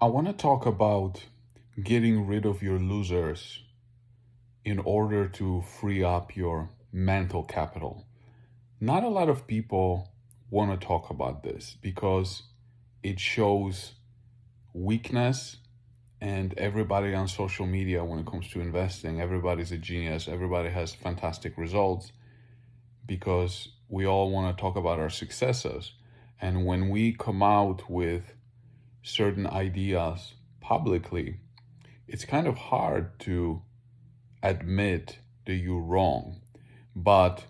I want to talk about getting rid of your losers in order to free up your mental capital. Not a lot of people want to talk about this because it shows weakness, and everybody on social media, when it comes to investing, everybody's a genius, everybody has fantastic results because we all want to talk about our successes. And when we come out with certain ideas publicly, it's kind of hard to admit that you're wrong. But,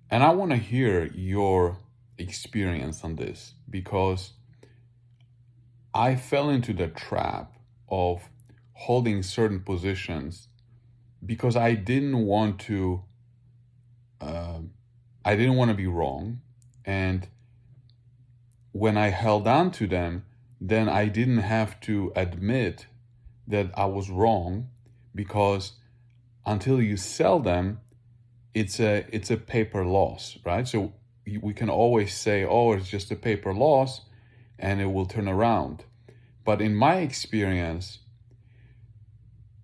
and I want to hear your experience on this because I fell into the trap of holding certain positions because uh, I didn't want to be wrong. And when I held on to them, then I didn't have to admit that I was wrong because until you sell them, it's a paper loss, right? So we can always say, oh, it's just a paper loss and it will turn around. But in my experience,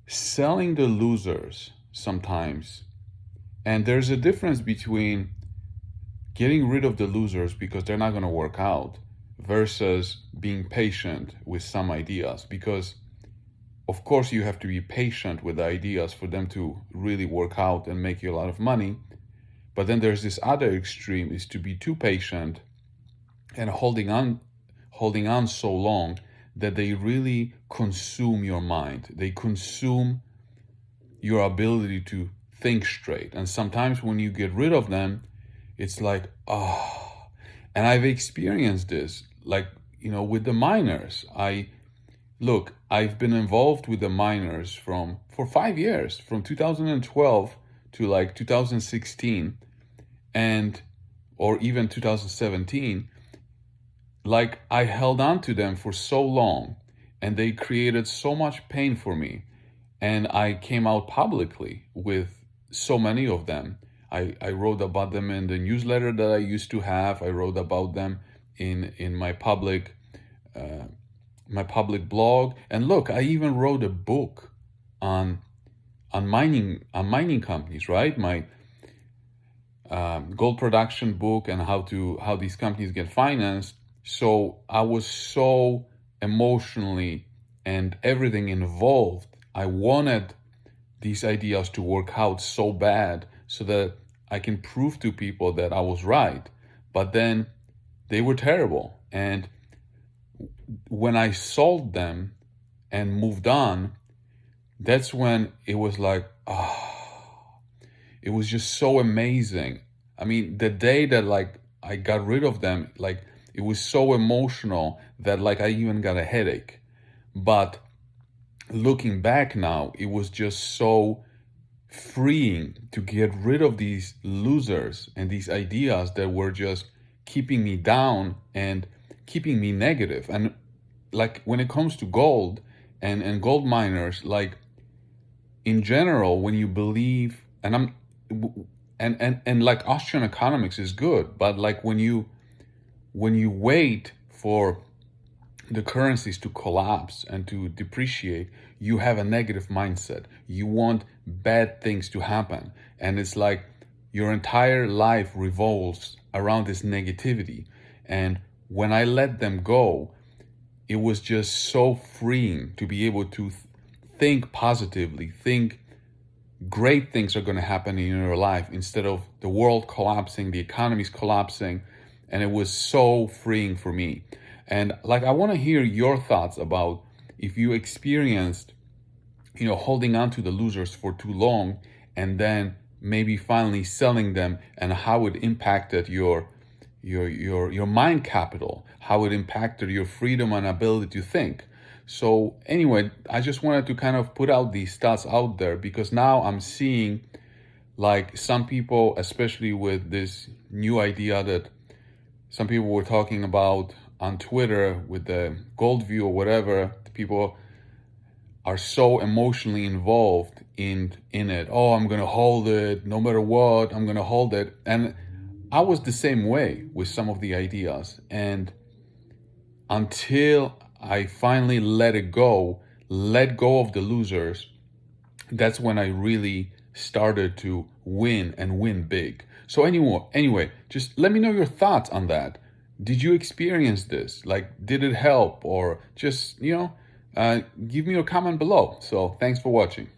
selling the losers sometimes, and there's a difference between getting rid of the losers because they're not going to work out versus being patient with some ideas, because of course you have to be patient with the ideas for them to really work out and make you a lot of money. But then there's this other extreme, is to be too patient and holding on so long that they really consume your mind. They consume your ability to think straight. And sometimes when you get rid of them, it's like, oh. And I've experienced this, like, with the miners. I've been involved with the miners for 5 years, from 2012 to like 2016, and or even 2017. Like, I held on to them for so long, and they created so much pain for me. And I came out publicly with so many of them. I wrote about them in the newsletter that I used to have. I wrote about them in uh, my public blog. And look, I even wrote a book on mining companies, right? My gold production book, and how these companies get financed. So I was so emotionally and everything involved. I wanted these ideas to work out so bad so that I can prove to people that I was right. But then they were terrible. And when I sold them and moved on, that's when it was like, it was just so amazing. I mean, the day that like I got rid of them, like it was so emotional that like I even got a headache. But looking back now, it was just so freeing to get rid of these losers and these ideas that were just keeping me down and keeping me negative. And like when it comes to gold and gold miners, like in general, when you believe, and I'm and like Austrian economics is good, but like when you wait for the currencies to collapse and to depreciate, you have a negative mindset. You want bad things to happen. And it's like your entire life revolves around this negativity. And when I let them go, it was just so freeing to be able to think positively, think great things are going to happen in your life instead of the world collapsing, the economy's collapsing. And it was so freeing for me. And like, I want to hear your thoughts about if you experienced, holding on to the losers for too long and then maybe finally selling them, and how it impacted your mind capital, how it impacted your freedom and ability to think. So anyway, I just wanted to kind of put out these thoughts out there because now I'm seeing like some people, especially with this new idea that some people were talking about on Twitter with the gold view or whatever. People are so emotionally involved in it. Oh, I'm gonna hold it no matter what. I'm gonna hold it. And I was the same way with some of the ideas. And until I finally let go of the losers, that's when I really started to win and win big. So anyway, just let me know your thoughts on that. Did you experience this? Like, did it help? Or just, give me a comment below. So thanks for watching.